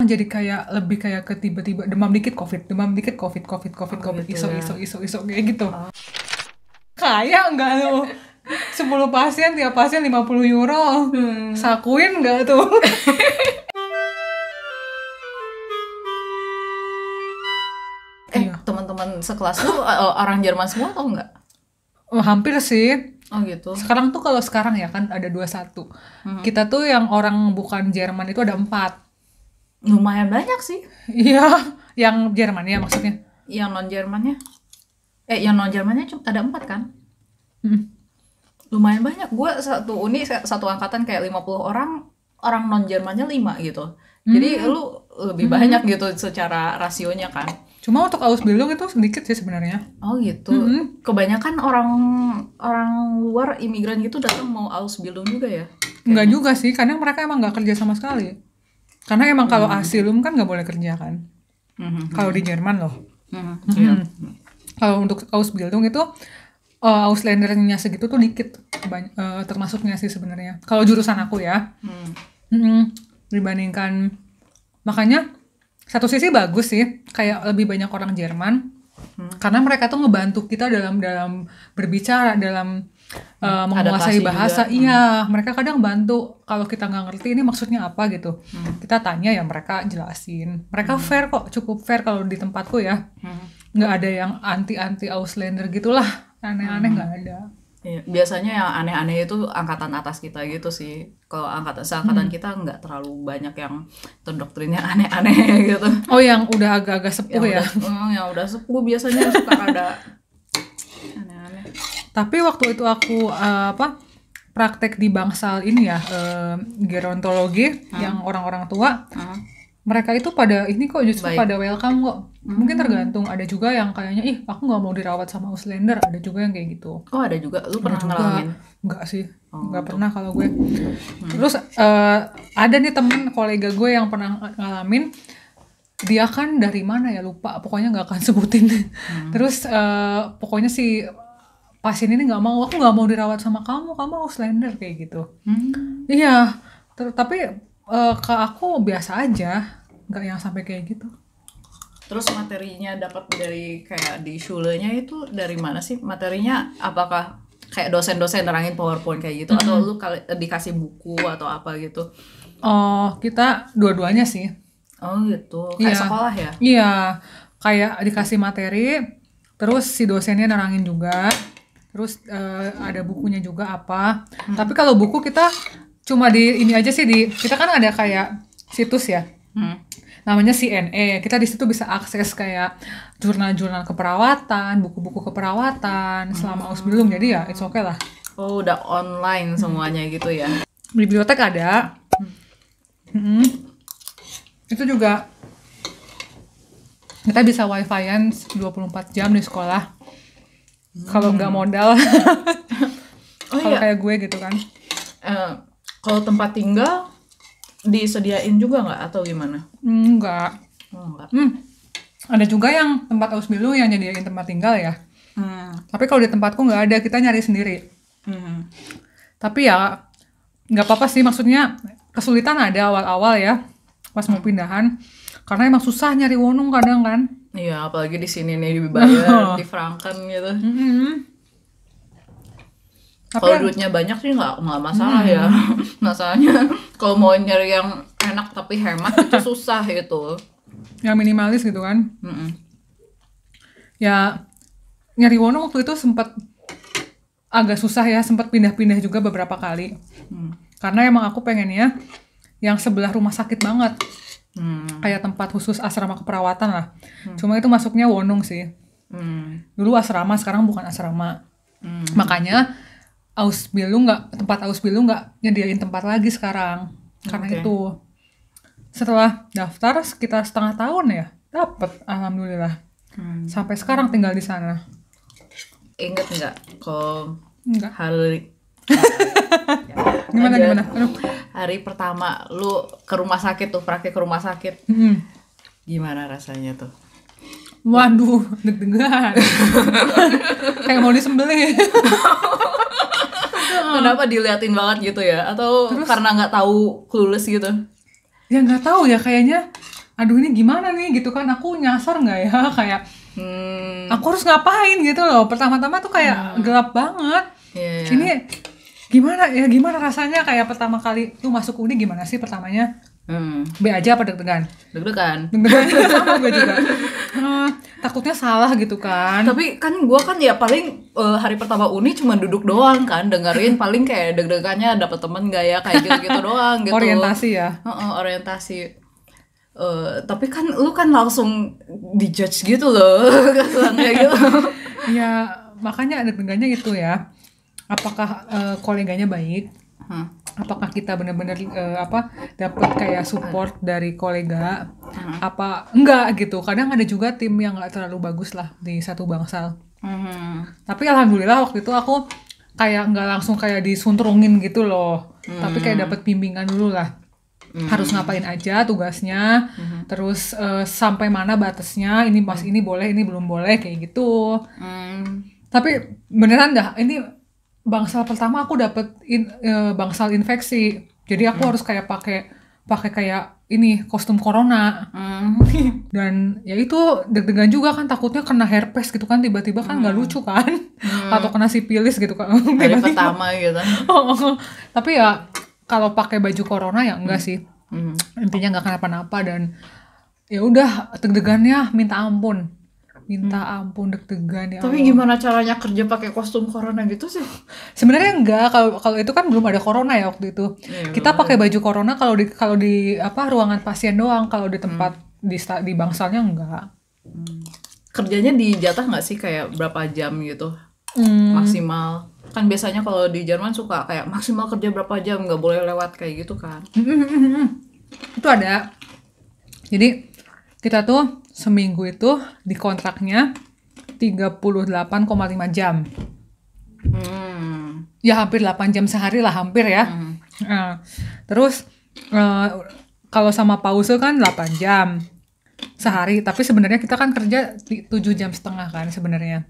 jadi kayak lebih kayak ke tiba-tiba demam dikit covid iso kayak gitu. Kayak enggak lu 10 pasien, tiap pasien 50 euro. Sakuin enggak tuh? Iya. Teman-teman sekelas lu orang Jerman semua atau enggak? Hampir sih. Oh gitu. Sekarang tuh kalau sekarang ya kan ada 21. Kita tuh yang orang bukan Jerman itu ada 4. Lumayan banyak sih. Iya, yang Jerman ya maksudnya. Yang non Jermannya? Yang non Jermannya cuma ada 4 kan? Lumayan banyak. Gue satu angkatan kayak 50 orang non Jermannya 5 gitu. Jadi lu lebih banyak gitu secara rasionya kan. Cuma untuk Ausbildung itu sedikit sih sebenarnya. Oh gitu. Kebanyakan orang luar imigran gitu datang mau Ausbildung juga ya? Enggak juga sih, kadang mereka emang nggak kerja sama sekali. Karena emang kalau Asilum kan nggak boleh kerja kan. Kalau di Jerman loh. Kalau untuk Ausbildung itu Ausländernya segitu tuh dikit, termasuknya sih sebenarnya. Kalau jurusan aku ya, dibandingkan, makanya satu sisi bagus sih, kayak lebih banyak orang Jerman, karena mereka tuh ngebantu kita dalam berbicara, dalam menguasai bahasa. Juga. Iya, mereka kadang bantu kalau kita nggak ngerti ini maksudnya apa gitu. Kita tanya ya mereka jelasin. Mereka fair kok, cukup fair kalau di tempatku ya. Nggak ada yang anti Ausländer gitulah, aneh-aneh nggak ada. Iya, biasanya yang aneh-aneh itu angkatan atas kita gitu sih. Kalau seangkatan kita nggak terlalu banyak yang terdoktrinnya aneh-aneh gitu. Oh, yang udah agak-agak sepuh ya? Yang udah sepuh biasanya suka ada aneh-aneh. Tapi waktu itu aku praktek di Bangsal ini ya, gerontologi yang orang-orang tua. Mereka itu pada ini kok justru pada welcome kok. Mungkin tergantung, ada juga yang kayaknya aku nggak mau dirawat sama Ausländer, ada juga yang kayak gitu. Oh ada juga, lu pernah ngalamin? Enggak sih, nggak pernah kalau gue. Terus ada nih temen kolega gue yang pernah ngalamin, dia kan dari mana ya lupa, pokoknya nggak akan sebutin. Terus pokoknya si pasien ini nggak mau, aku nggak mau dirawat sama kamu Ausländer kayak gitu. Iya, tapi ke aku biasa aja, nggak yang sampai kayak gitu. Terus materinya dapat dari kayak di Schule-nya itu dari mana sih? Materinya apakah kayak dosen-dosen nerangin PowerPoint kayak gitu atau lu dikasih buku atau apa gitu? Oh, kita dua-duanya sih. Oh gitu, kayak sekolah ya? Iya, kayak dikasih materi, terus si dosennya nerangin juga, terus ada bukunya juga apa. Tapi kalau buku kita cuma di ini aja sih, kita kan ada kayak situs ya. Namanya CNE, kita di situ bisa akses kayak jurnal-jurnal keperawatan, buku-buku keperawatan selama Ausbildung, jadi ya it's okay lah. Oh udah online semuanya gitu ya? Bibliotek ada. Itu juga kita bisa wifi-an 24 jam di sekolah. Kalau nggak modal. Kalau kayak gue gitu kan. Kalau tempat tinggal disediain juga nggak atau gimana? Enggak. Enggak. Ada juga yang tempat Ausbildung yang nyediain tempat tinggal ya. Tapi kalau di tempatku nggak ada, kita nyari sendiri. Tapi ya nggak apa-apa sih, maksudnya kesulitan ada awal-awal ya pas mau pindahan, karena emang susah nyari wonung kadang kan. Iya, apalagi di sini nih dibayar di franken gitu. Kalau duitnya banyak sih nggak masalah ya. Masalahnya kalau mau nyari yang enak tapi hemat itu susah itu. Yang minimalis gitu kan. Ya nyari wonong waktu itu sempat agak susah ya, sempat pindah-pindah juga beberapa kali. Karena emang aku pengennya yang sebelah rumah sakit banget. Kayak tempat khusus asrama keperawatan lah. Cuma itu masuknya wonong sih. Dulu asrama, sekarang bukan asrama. Makanya tempat Ausbildung nggak nyediain tempat lagi sekarang. Karena itu setelah daftar sekitar setengah tahun ya dapet, alhamdulillah. Sampai sekarang tinggal di sana. Ingat nggak kalau hari gimana? Hari pertama lu ke rumah sakit tuh, praktek ke rumah sakit, gimana rasanya tuh? Waduh, deg-degan. Kayak mau disembelih. Kenapa diliatin banget gitu ya? Atau terus, karena nggak tahu clueless gitu? Ya nggak tahu ya, kayaknya aduh ini gimana nih gitu kan, aku nyasar nggak ya, kayak aku harus ngapain gitu loh. Pertama-tama tuh kayak gelap banget. Iya. Ini gimana rasanya kayak pertama kali tuh masuk uni, gimana sih pertamanya? B aja apa deg-degan? Deg-degan. Sama gue juga. Takutnya salah gitu kan. Tapi kan gue kan ya paling hari pertama uni cuma duduk doang kan, dengerin, paling kayak deg-degannya dapet temen gak ya, kayak gitu-gitu doang gitu. Orientasi ya. Orientasi. Tapi kan lu kan langsung dijudge gitu loh, kayak gitu. Ya makanya deg-degannya gitu ya. Apakah koleganya baik? Apakah kita benar-benar dapat kayak support dari kolega? Apa enggak gitu? Kadang ada juga tim yang nggak terlalu bagus lah di satu bangsal. Tapi alhamdulillah waktu itu aku kayak nggak langsung kayak disuntrungin gitu loh. Tapi kayak dapat bimbingan dulu lah. Harus ngapain aja tugasnya, terus sampai mana batasnya, ini pas ini boleh, ini belum boleh, kayak gitu. Tapi beneran dah, ini bangsal pertama aku dapet bangsal infeksi, jadi aku harus kayak pakai kayak ini kostum corona. Dan ya itu deg-degan juga kan, takutnya kena herpes gitu kan, tiba-tiba kan nggak lucu kan. Atau kena sipilis gitu kan hari pertama gitu. Tapi ya kalau pakai baju corona ya enggak sih, intinya nggak kenapa-napa. Dan ya udah deg-degannya minta ampun deg-degan ya. Tapi gimana caranya kerja pakai kostum corona gitu sih? Sebenarnya enggak, kalau itu kan belum ada corona ya waktu itu. Kita pakai baju corona kalau di ruangan pasien doang, kalau di tempat di bangsalnya enggak. Kerjanya dijatah nggak sih kayak berapa jam gitu? Maksimal. Kan biasanya kalau di Jerman suka kayak maksimal kerja berapa jam, nggak boleh lewat kayak gitu kan. Itu ada. Jadi kita tuh seminggu itu di kontraknya 38,5 jam. Ya hampir 8 jam sehari lah, hampir ya. Terus kalau sama pause kan 8 jam sehari, tapi sebenarnya kita kan kerja 7 jam setengah kan sebenarnya.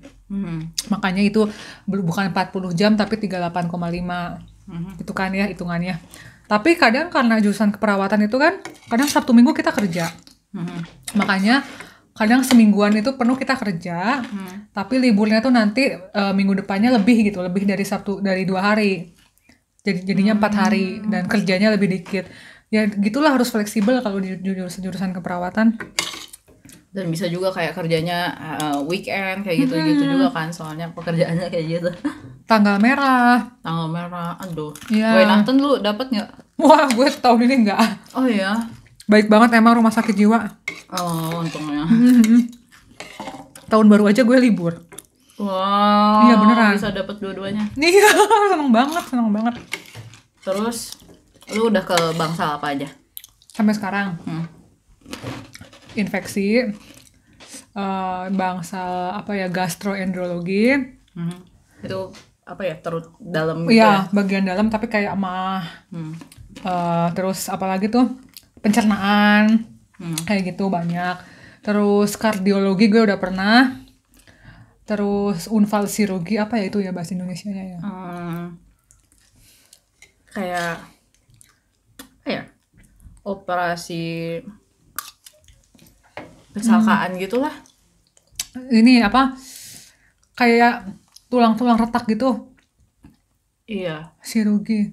Makanya itu bukan 40 jam tapi 38,5. Itu kan ya hitungannya. Tapi kadang karena jurusan keperawatan itu kan kadang Sabtu Minggu kita kerja. Makanya kadang semingguan itu penuh kita kerja, tapi liburnya tuh nanti minggu depannya lebih dari 2 hari. Jadinya 4 hari dan kerjanya lebih dikit. Ya gitulah, harus fleksibel kalau di jurusan keperawatan. Dan bisa juga kayak kerjanya weekend kayak gitu juga kan, soalnya pekerjaannya kayak gitu. Tanggal merah, aduh. Ya. Weihnachten lu dapat nggak? Wah, gue tahun ini enggak. Oh ya. Baik banget emang rumah sakit jiwa. Oh, untungnya. Tahun baru aja gue libur. Wow. Iya beneran. Bisa dapat dua-duanya. Iya, seneng banget. Terus lu udah ke bangsal apa aja? Sampai sekarang. Infeksi, bangsal gastroenterologi. Itu apa ya, dalam Iya, gitu ya? bagian dalam tapi kayak emah. Terus apalagi tuh pencernaan, kayak gitu banyak. Terus kardiologi gue udah pernah. Terus unfalsirugi, apa ya itu ya bahasa Indonesianya ya? Kayak operasi kecelakaan gitulah. Ini apa? Kayak tulang-tulang retak gitu. Iya. Sirugi.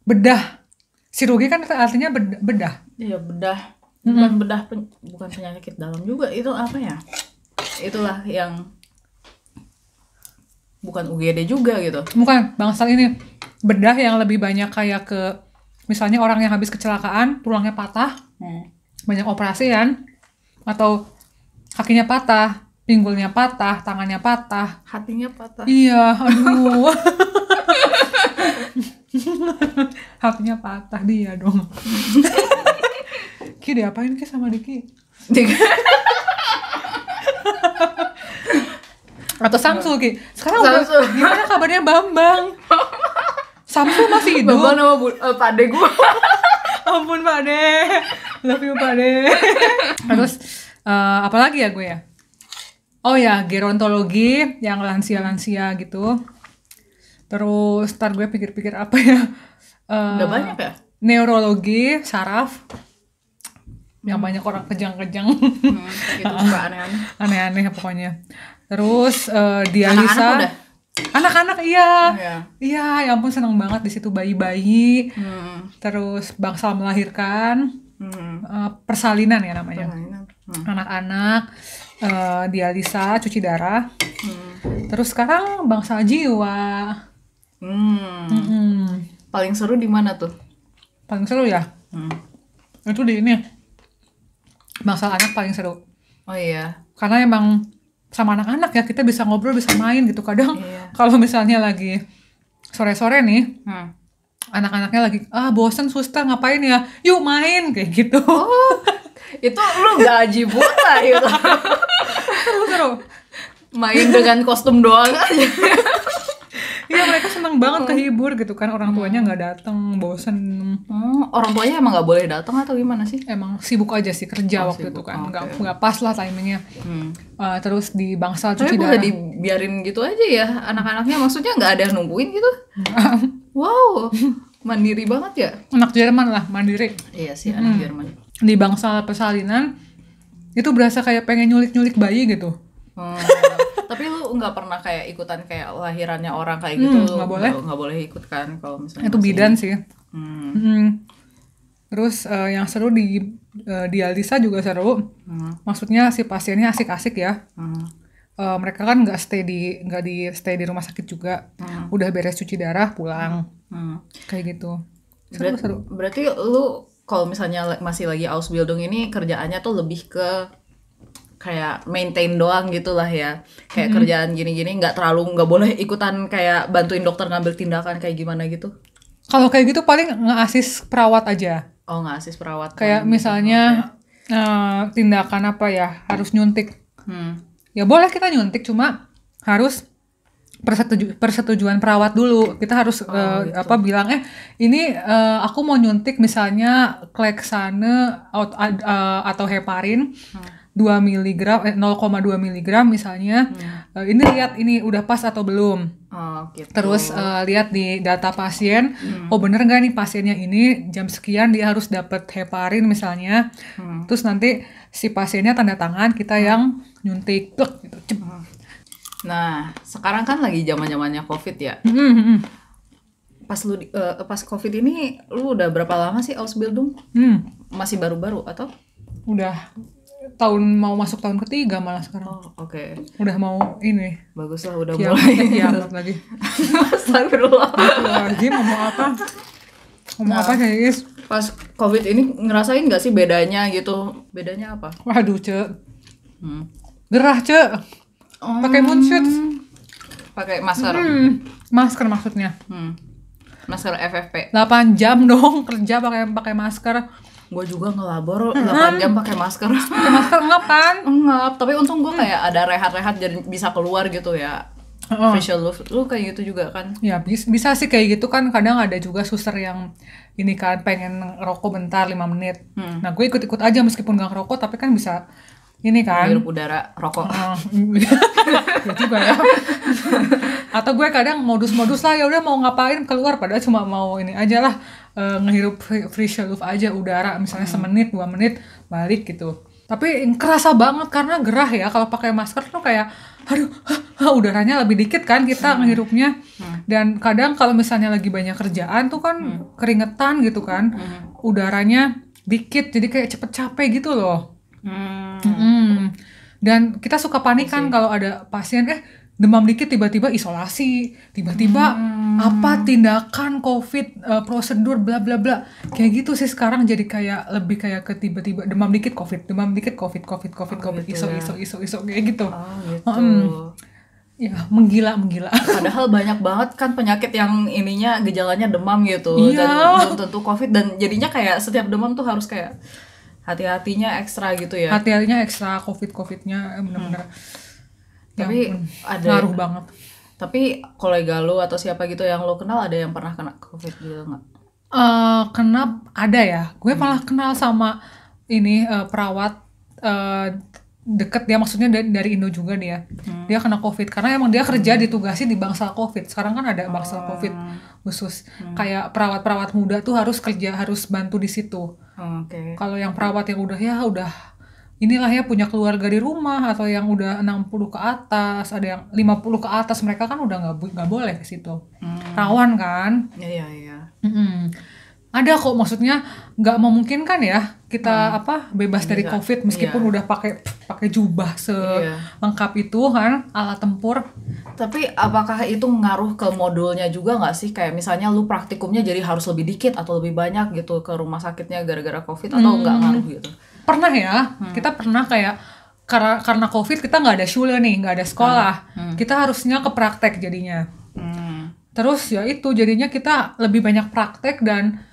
Bedah. Sirugi kan artinya bedah. Iya, bedah. Bukan penyakit dalam juga, itu apa ya? Itulah yang bukan UGD juga gitu. Bukan, bangsal ini bedah yang lebih banyak kayak ke misalnya orang yang habis kecelakaan, tulangnya patah, banyak operasi kan, atau kakinya patah, pinggulnya patah, tangannya patah, hatinya patah. Iya, aduh. Hatinya patah dia dong. Ki diapain Ki sama Diki? Atau Samsul Ki. Sekarang gimana kabarnya Bambang? Samsul masih hidup? Bambang nama Pak De gue. Ampun Pak De. Love you Pak De. Terus apalagi ya gue ya? Oh ya, gerontologi yang lansia-lansia gitu. Terus ntar gue pikir-pikir apa ya? Udah banyak ya? Neurologi, saraf. yang banyak orang kejang-kejang. Itu suka aneh-aneh. Aneh-aneh pokoknya. Terus Anak-anak dialisa. udah? Anak-anak iya. Iya. Iya, ya ampun seneng banget di situ bayi-bayi. Terus bangsal melahirkan. Persalinan ya namanya. Anak-anak dialisa, cuci darah. Terus sekarang bangsal jiwa. Paling seru di mana tuh? Paling seru ya? Itu di ini. Bangsal anak paling seru. Oh iya. Karena emang sama anak-anak ya kita bisa ngobrol, bisa main gitu. Kadang kalau misalnya lagi sore-sore nih, anak-anaknya lagi bosen suster ngapain ya? Yuk main kayak gitu. Oh, itu lu gaji buta gitu. Seru-seru. Main dengan kostum doang aja. Iya mereka seneng banget kehibur gitu kan, orang tuanya nggak datang, bosen. Orang tuanya emang nggak boleh datang atau gimana sih? Emang sibuk aja sih kerja waktu sibuk. itu kan, nggak pas lah timingnya. Terus di bangsal Tapi cuci boleh darah. dibiarin gitu aja ya anak-anaknya, maksudnya nggak ada yang nungguin gitu? Wow, mandiri banget ya? Anak Jerman lah, mandiri. Iya sih, anak Jerman. Di bangsal persalinan itu berasa kayak pengen nyulik-nyulik bayi gitu. Tapi lu nggak pernah kayak ikutan kayak lahirannya orang kayak gitu? Nggak boleh. Nggak boleh ikut kan kalau misalnya Itu masih- bidan sih. Terus yang seru di dialisa juga seru. Maksudnya si pasiennya asik-asik ya. Mereka kan nggak stay di rumah sakit juga. Udah beres cuci darah pulang. Kayak gitu. Seru. Berarti lu kalau misalnya masih lagi Ausbildung ini kerjaannya tuh lebih ke kayak maintain doang gitulah ya, kayak kerjaan gini-gini nggak boleh ikutan kayak bantuin dokter ngambil tindakan kayak gimana gitu. Kalau kayak gitu paling nge-assist perawat aja. Oh, nggak assis perawat Kayak misalnya tindakan apa ya, harus nyuntik. Ya boleh kita nyuntik, cuma harus persetujuan perawat dulu. Kita harus bilang ini aku mau nyuntik misalnya Clexane atau heparin 2 mg 0,2 mg misalnya. Ini lihat ini udah pas atau belum. Oh, gitu. Terus lihat di data pasien, bener nggak nih pasiennya ini jam sekian dia harus dapat heparin misalnya. Terus nanti si pasiennya tanda tangan, kita yang nyuntik gitu. Nah, sekarang kan lagi zaman-zamannya COVID ya. Pas COVID ini lu udah berapa lama sih Ausbildung? Masih baru-baru atau? Udah mau masuk tahun ketiga malah sekarang. Oh, oke. Udah mau ini. Bagus lah udah Kiamat mulai. lagi. Astagfirullah. Lagi ngomong apa? Apa guys? Pas COVID ini ngerasain nggak sih bedanya gitu? Bedanya apa? Waduh, Cek. Gerah, Cek. Pakai moonshot. Pakai masker. Masker maksudnya. Masker FFP. 8 jam dong kerja pakai masker. Gue juga ngelabor 8 jam pakai masker. Pakai masker ngap kan? Ngap, tapi untung gue kayak ada rehat-rehat jadi bisa keluar gitu ya. Facial lu kayak gitu juga kan? Ya bisa sih kayak gitu kan. Kadang ada juga suster yang ini kan pengen ngerokok bentar 5 menit. Nah gue ikut-ikut aja meskipun gak ngerokok, tapi kan bisa ini kan. Hirup udara rokok. Ya juga ya. Atau gue kadang modus-modus lah, ya udah mau ngapain keluar padahal cuma mau ini aja lah, ngehirup fresh aja udara misalnya semenit 2 menit balik gitu. Tapi kerasa banget karena gerah ya kalau pakai masker tuh kayak udaranya lebih dikit kan kita ngehirupnya. Dan kadang kalau misalnya lagi banyak kerjaan tuh kan keringetan gitu kan. Udaranya dikit jadi kayak cepet capek gitu loh. Dan kita suka panik kan kalau ada pasien demam dikit tiba-tiba isolasi, tiba-tiba apa tindakan COVID, prosedur bla bla bla. Kayak gitu sih sekarang, jadi kayak lebih kayak ke tiba-tiba demam dikit COVID, Gitu iso kayak gitu. Oh gitu. Ya, menggila. Padahal banyak banget kan penyakit yang ininya gejalanya demam gitu. Iya. Dan belum tentu COVID, dan jadinya kayak setiap demam tuh harus kayak hati-hatinya ekstra gitu ya. Hati-hatinya ekstra COVID-nya bener-bener. Tapi ada ngaruh banget. Tapi kolega lu atau siapa gitu yang lu kenal ada yang pernah kena COVID gitu nggak? Kenapa ada ya? Gue malah kenal sama ini perawat deket dia, maksudnya dari Indo juga dia. Dia kena COVID karena emang dia kerja ditugasi di bangsal COVID. Sekarang kan ada bangsal COVID khusus. Kayak perawat-perawat muda tuh harus bantu di situ. Oke. Kalau yang perawat yang udah inilah ya punya keluarga di rumah atau yang udah 60 ke atas, ada yang 50 ke atas, mereka kan udah nggak boleh ke situ. Rawan kan? Iya. Ada kok, maksudnya nggak memungkinkan ya kita bebas dari COVID meskipun udah pakai jubah selengkap itu kan, alat tempur. Tapi apakah itu ngaruh ke modulnya juga nggak sih? Kayak misalnya lu praktikumnya jadi harus lebih dikit atau lebih banyak gitu ke rumah sakitnya gara-gara COVID atau nggak ngaruh gitu? Pernah ya, kita pernah kayak karena COVID kita nggak ada Schule nih, nggak ada sekolah. Kita harusnya ke praktek jadinya. Terus ya itu jadinya kita lebih banyak praktek dan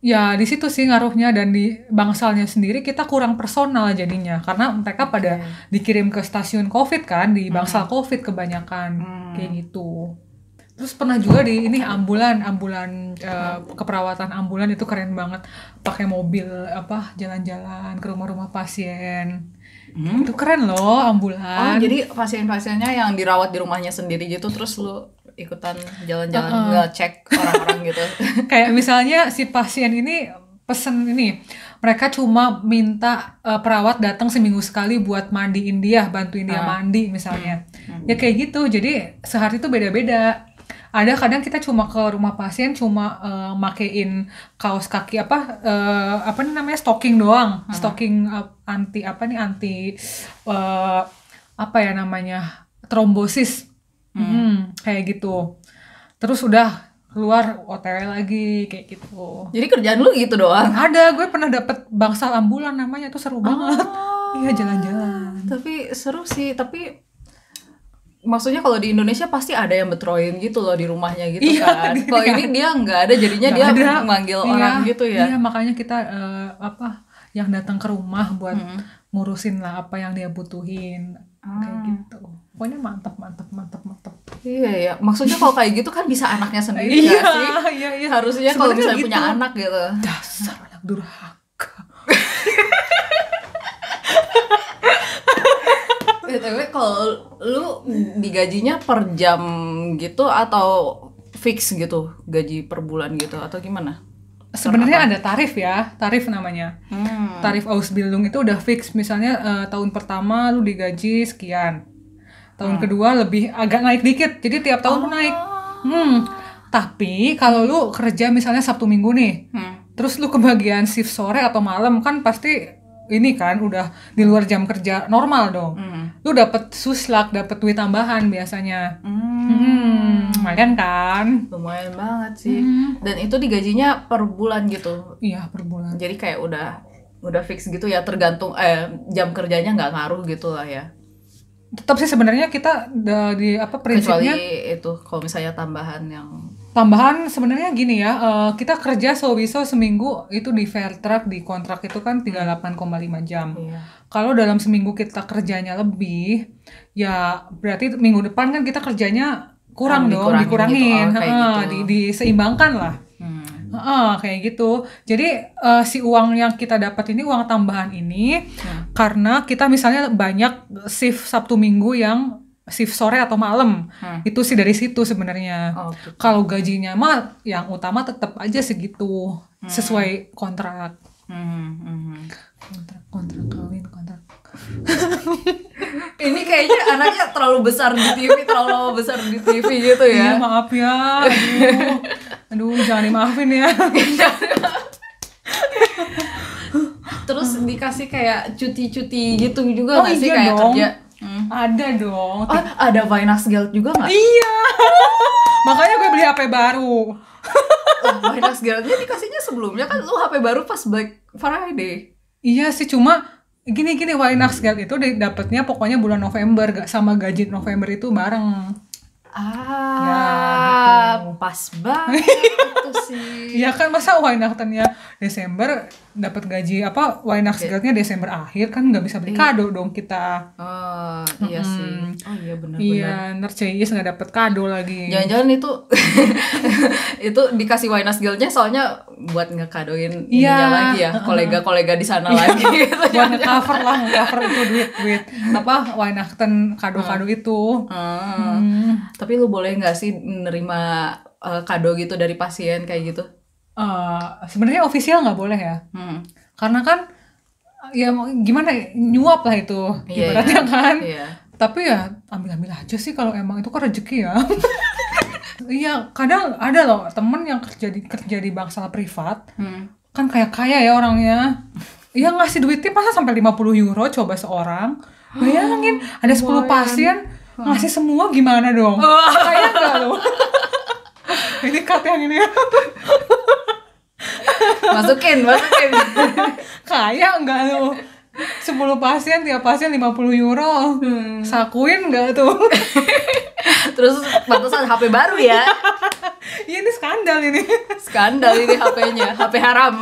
ya di situ sih ngaruhnya, dan di bangsalnya sendiri kita kurang personal jadinya karena mereka pada dikirim ke stasiun COVID kan, di bangsal COVID kebanyakan kayak gitu. Terus pernah juga di ini ambulan keperawatan ambulan itu keren banget, pakai mobil jalan-jalan ke rumah-rumah pasien. Itu keren loh ambulan. Jadi pasien-pasiennya yang dirawat di rumahnya sendiri gitu, terus lu ikutan jalan-jalan ngecek orang-orang gitu. Kayak misalnya si pasien ini pesen ini, mereka cuma minta perawat datang seminggu sekali buat mandiin dia, bantuin dia mandi misalnya. Ya kayak gitu, jadi sehari itu beda-beda. Ada kadang kita cuma ke rumah pasien cuma makein kaos kaki stocking doang, stocking anti trombosis. Kayak gitu. Terus udah keluar OTW lagi kayak gitu. Jadi kerjaan lu gitu doang? Ada, gue pernah dapet bangsal ambulan namanya, itu seru banget. Iya, jalan-jalan. Tapi seru sih, tapi maksudnya kalau di Indonesia pasti ada yang betroin gitu loh di rumahnya gitu kan. Kalau ini dia nggak ada, jadinya dia manggil orang gitu ya. Iya, makanya kita yang datang ke rumah buat ngurusin lah apa yang dia butuhin. Kayak gitu. Pokoknya mantap. Iya. Maksudnya kalau kayak gitu kan bisa anaknya sendiri nggak sih? Iya. Harusnya kalau misalnya punya anak gitu. Dasar anak durhaka. Tapi kalau lu digajinya per jam gitu atau fix gitu, gaji per bulan gitu atau gimana? Sebenarnya ada tarif namanya. Tarif Ausbildung itu udah fix. Misalnya tahun pertama lu digaji sekian. Tahun kedua lebih agak naik dikit. Jadi tiap tahun tuh naik. Tapi kalau lu kerja misalnya Sabtu Minggu nih. Terus lu kebagian shift sore atau malam kan pasti ini kan udah di luar jam kerja normal dong. Lu dapet suslak, dapet duit tambahan biasanya. Lumayan kan? Lumayan banget sih. Dan itu digajinya per bulan gitu. Iya, per bulan. Jadi kayak udah fix gitu ya, tergantung jam kerjanya nggak ngaruh gitu lah ya. Tetap sih sebenarnya kita prinsipnya kecuali itu kalau misalnya tambahan sebenarnya gini ya, kita kerja sewiso seminggu itu di Fairtrack di kontrak itu kan 38,5 jam. Kalau dalam seminggu kita kerjanya lebih, ya berarti minggu depan kan kita kerjanya kurang dong, dikurangin, gitu. Diseimbangkan lah. Kayak gitu. Jadi si uang yang kita dapat ini, uang tambahan ini, karena kita misalnya banyak shift Sabtu Minggu yang shift sore atau malam, itu sih dari situ sebenarnya. Gitu. Kalau gajinya mah yang utama tetap aja segitu, sesuai kontrak. Kontrak kawin, kontrak. Ini kayaknya anaknya terlalu besar di TV gitu ya. Iya, maaf ya. Aduh, jangan dimaafin ya. Terus dikasih kayak cuti-cuti gitu juga nggak sih kayak dong. kerja? Ada dong. Ada Weihnachtsgeld juga nggak? Iya. Makanya gue beli HP baru. Weihnachtsgeldnya dikasihnya sebelumnya kan lu HP baru pas Black Friday. Iya sih, cuma gini Weihnachtsgeld itu dapatnya pokoknya bulan November, gak sama gaji November itu bareng. Gitu. Pas banget itu sih. Iya kan, masa Weihnachtennya Desember dapat gaji apa Wainak Guild-nya Desember akhir kan nggak bisa beli kado dong kita. Oh, iya sih. Oh iya benar-benar. Iya, Nerceis nggak dapat kado lagi. Jangan-jangan itu itu dikasih Wainas Guild-nya soalnya buat ngekadoin ininya lagi ya, kolega-kolega di sana lagi gitu. Buat nge-cover itu duit apa Weinakten kado-kado itu. Tapi lu boleh nggak sih nerima kado gitu dari pasien kayak gitu? Sebenarnya official nggak boleh ya, karena kan ya gimana nyuap lah itu ibaratnya kan. Tapi ya ambil aja sih kalau emang itu kan rezeki ya. Iya, kadang ada loh temen yang kerja di bank salah privat, kan kaya ya orangnya. Iya ngasih duitnya masa sampai 50 euro coba seorang. Bayangin ada 10 pasien ngasih semua gimana dong? Kaya nggak lo? Ini cut yang ini. Masukin. Kaya nggak lo? 10 pasien, tiap pasien 50 euro. Sakuin nggak tuh? Terus pantesan HP baru ya. Iya ini skandal ini. Skandal ini HP-nya, HP haram.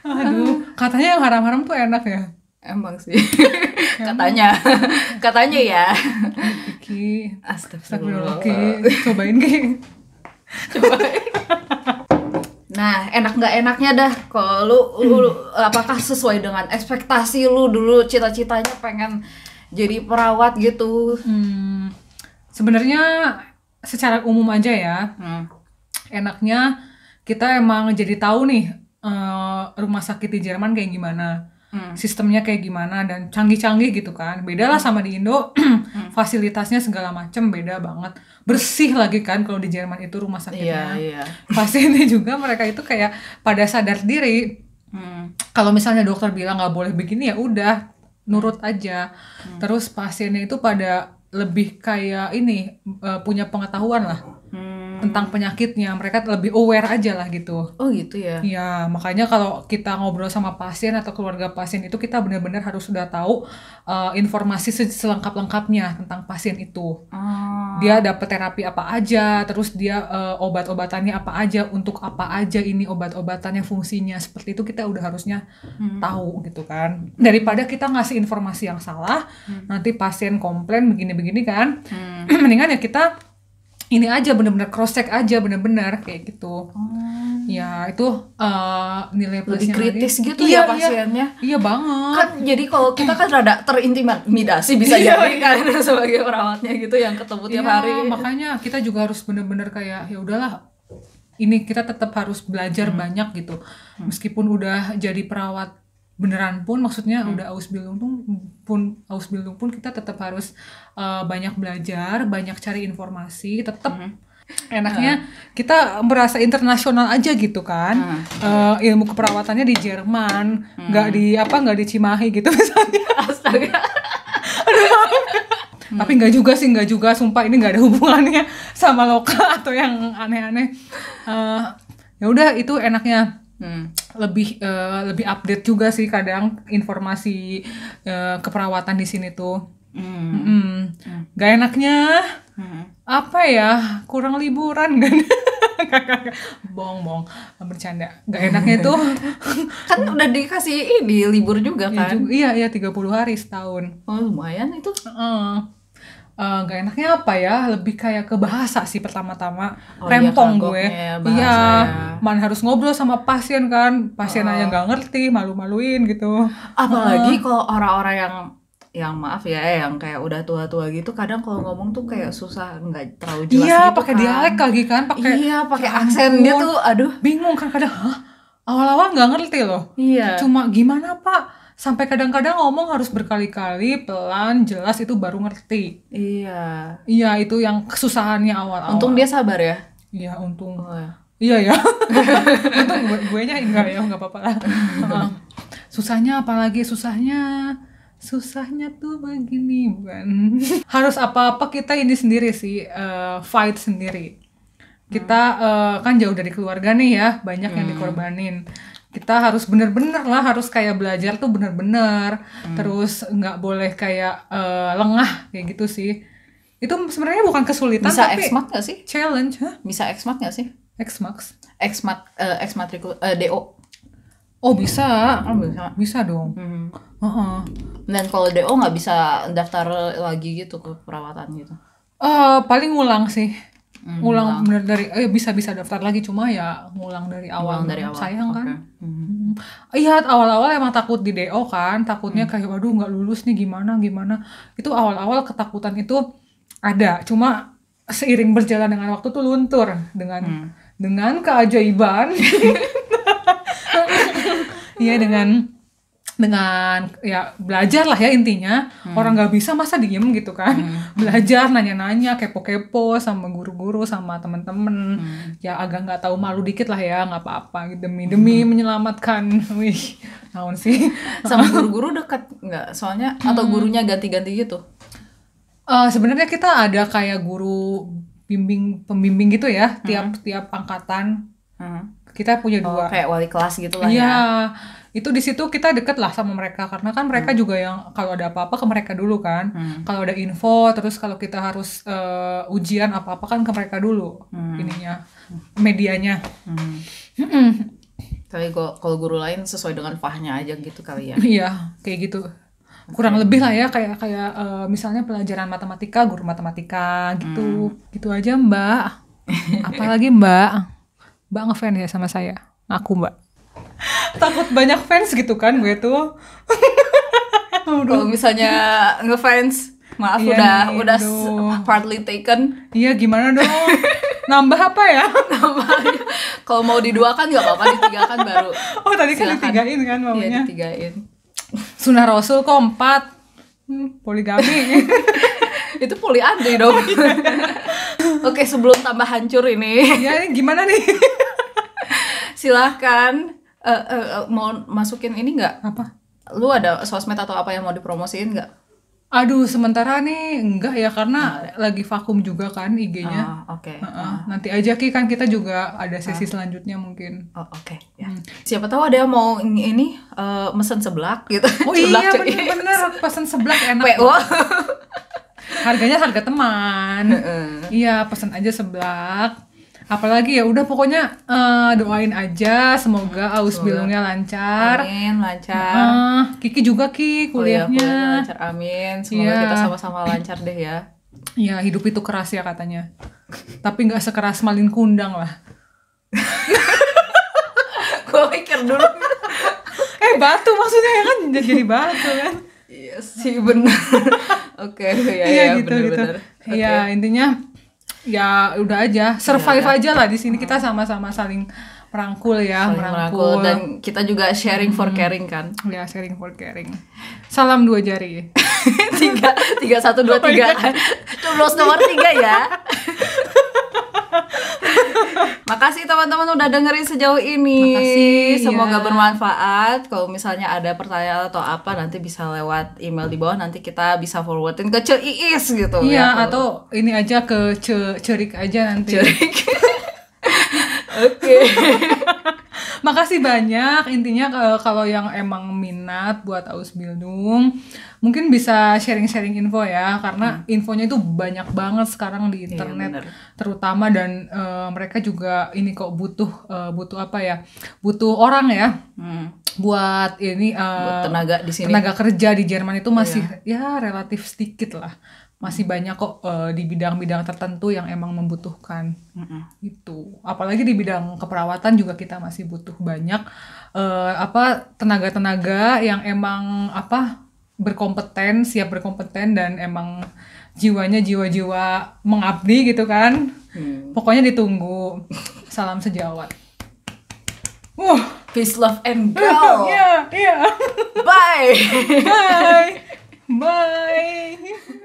Aduh, katanya yang haram-haram tuh enak ya. Emang sih. Katanya ya. Ki, Astagfirullah. Cobain Ki. Nah, enak nggak enaknya dah kalau lu apakah sesuai dengan ekspektasi lu dulu cita-citanya pengen jadi perawat gitu? Sebenarnya secara umum aja ya. Enaknya kita emang jadi tahu nih rumah sakit di Jerman kayak gimana. Sistemnya kayak gimana dan canggih-canggih gitu kan. Beda lah sama di Indo. Fasilitasnya segala macam beda banget. Bersih lagi kan kalau di Jerman itu rumah sakitnya. Iya. Pasiennya juga mereka itu kayak pada sadar diri. Kalau misalnya dokter bilang nggak boleh begini ya udah nurut aja. Terus pasiennya itu pada lebih kayak ini punya pengetahuan lah tentang penyakitnya, mereka lebih aware aja lah gitu. Oh gitu ya? Iya, makanya kalau kita ngobrol sama pasien atau keluarga pasien itu kita benar-benar harus sudah tahu informasi selengkap-lengkapnya tentang pasien itu. Dia dapat terapi apa aja, terus dia obat-obatannya apa aja, untuk apa aja ini obat-obatannya fungsinya, seperti itu kita udah harusnya tahu gitu kan. Daripada kita ngasih informasi yang salah, nanti pasien komplain begini-begini kan. Mendingan ya kita ini aja benar-benar cross check aja benar-benar kayak gitu. Ya itu nilai plusnya lebih kritis lagi. gitu ya pasiennya. Iya banget. Kan jadi kalau kita kan rada terintimidasi bisa jadi kan sebagai perawatnya gitu yang ketemu tiap hari. Makanya kita juga harus benar-benar kayak ya udahlah. Ini kita tetap harus belajar banyak gitu. Meskipun udah jadi perawat beneran pun, maksudnya udah Ausbildung pun kita tetap harus banyak belajar, banyak cari informasi, tetap enaknya kita merasa internasional aja gitu kan. Ilmu keperawatannya di Jerman, nggak di Cimahi gitu misalnya. Astaga. Aduh maaf. Tapi nggak juga, sumpah ini nggak ada hubungannya sama lokal atau yang aneh-aneh. Ya udah itu enaknya. Lebih update juga sih kadang informasi keperawatan di sini tuh. Gak enaknya apa ya, kurang liburan kan. Bohong bercanda. Gak enaknya itu kan udah dikasih ini libur juga kan. Iya 30 hari setahun. Oh lumayan itu. Gak enaknya apa ya, lebih kayak ke bahasa sih pertama-tama. Rempong gue man harus ngobrol sama pasien kan, pasien aja nggak ngerti, malu-maluin gitu. Apalagi kalau orang-orang yang maaf ya, yang kayak udah tua-tua gitu, kadang kalau ngomong tuh kayak susah, nggak terlalu jelas gitu kan. Pakai dialek lagi kan, pakai aksen gitu, aduh bingung kan kadang. Awal-awal nggak ngerti loh. Cuma gimana Pak? Sampai kadang-kadang ngomong harus berkali-kali, pelan, jelas, itu baru ngerti. Iya, itu yang kesusahannya awal-awal. Untung dia sabar ya? Iya, untung. Iya ya. Untung gue-nya enggak ya, enggak apa-apa lah. Susahnya apalagi susahnya tuh begini, bukan. Harus apa-apa kita ini sendiri sih, fight sendiri. Kita kan jauh dari keluarga nih ya, banyak yang dikorbanin. Kita harus bener-bener lah, harus kayak belajar tuh bener-bener. Terus nggak boleh kayak lengah kayak gitu sih. Itu sebenarnya bukan kesulitan, bisa tapi exmat nggak sih? Challenge. Bisa exmat nggak sih? Exmax. Exmatrikul DO. Oh bisa, Oh bisa. bisa dong. Heeh. Dan kalau DO nggak bisa daftar lagi gitu ke perawatan gitu. Paling ngulang sih. Ngulang bener dari bisa daftar lagi, cuma ya ngulang dari awal. Ngulang dari awal. Sayang kan. Oke. Iya, awal-awal emang takut di DO kan, takutnya kayak waduh nggak lulus nih gimana. Itu awal-awal ketakutan itu ada, cuma seiring berjalan dengan waktu tuh luntur dengan keajaiban. Iya, dengan ya belajar lah ya intinya. Orang nggak bisa masa diem gitu kan. Belajar, nanya-nanya, kepo-kepo sama guru-guru, sama temen-temen. Ya agak nggak tahu, malu dikit lah ya, nggak apa-apa demi menyelamatkan. Wih, naon sih. Sama guru-guru dekat nggak? Soalnya atau gurunya ganti-ganti gitu? Sebenarnya kita ada kayak guru pembimbing gitu ya, tiap angkatan. Kita punya 2. Kayak wali kelas gitu lah Iya, ya. itu di situ kita deket lah sama mereka, karena kan mereka juga yang kalau ada apa-apa ke mereka dulu kan. Kalau ada info, terus kalau kita harus ujian apa-apa kan ke mereka dulu ininya, medianya. Tapi kalau guru lain sesuai dengan fahnya aja gitu kali ya. Iya, kayak gitu. Kurang lebih lah ya, kayak misalnya pelajaran matematika, guru matematika gitu. Gitu aja, Mbak. Apalagi Mbak ngefans ya sama saya. Aku, Mbak. Takut banyak fans gitu kan gue tuh. Kalau misalnya ngefans, maaf Iya udah nih, partly taken. Iya, gimana dong? Nambah apa ya? Kalau mau diduakan nggak apa-apa, ditigakan baru. Oh, tadi kan Silakan. ditigain kan Iya, maunya. ditigain. Sunnah Rasul kok 4. Poligami. Itu poliandri dong. Oke, sebelum tambah hancur ini, Ya, ini gimana nih? silahkan mau masukin ini nggak? Apa? Lu ada sosmed atau apa yang mau dipromosiin nggak? Aduh, sementara nih enggak ya, karena lagi vakum juga kan IG-nya. Oke. Nanti aja Ki, kan kita juga ada sesi selanjutnya mungkin. Oke. Ya. Siapa tahu ada yang mau ini mesen seblak gitu. Oh Seblak, iya, cuy. bener-bener pesen seblak enak. PO. Harganya harga teman. Iya, pesen aja seblak. Apalagi ya udah pokoknya doain aja semoga Aus Bilungnya lancar. Amin, lancar. Kiki juga Ki kuliahnya. Lancar, amin. Semoga Iya. kita sama-sama lancar deh ya. Ya, hidup itu keras ya katanya. Tapi nggak sekeras malin kundang lah. Gue pikir dulu. Batu maksudnya ya kan, jadi batu kan. Iya sih, benar. Oke, Iya gitu. benar-benar. Iya, intinya ya udah aja, survive aja lah di sini, kita sama-sama saling merangkul ya, Saling merangkul. Dan kita juga sharing for caring kan. Ya, sharing for caring. Salam 2 jari. 3, 1, 2, 3. Coblos nomor 3 ya. Makasih teman-teman udah dengerin sejauh ini. Makasih, Semoga ya. bermanfaat. Kalau misalnya ada pertanyaan atau apa, nanti bisa lewat email di bawah. Nanti kita bisa forwardin ke Ce Iis gitu. Iya, atau ini aja ke Cerik aja nanti. Cerik. Oke. Makasih banyak. Intinya kalau yang emang minat buat Aus Bildung, mungkin bisa sharing-sharing info ya, karena infonya itu banyak banget sekarang di internet, bener. terutama, dan mereka juga ini kok butuh apa ya? Butuh orang ya. Buat ini Buat tenaga di sini. tenaga kerja di Jerman itu masih ya relatif sedikit lah. Masih banyak kok di bidang-bidang tertentu yang emang membutuhkan itu. Apalagi di bidang keperawatan juga kita masih butuh banyak tenaga-tenaga yang emang berkompeten, siap berkompeten, dan emang jiwanya jiwa-jiwa mengabdi gitu kan. Pokoknya ditunggu. Salam sejawat. Peace, love, and go. Iya. Bye. Bye. Bye.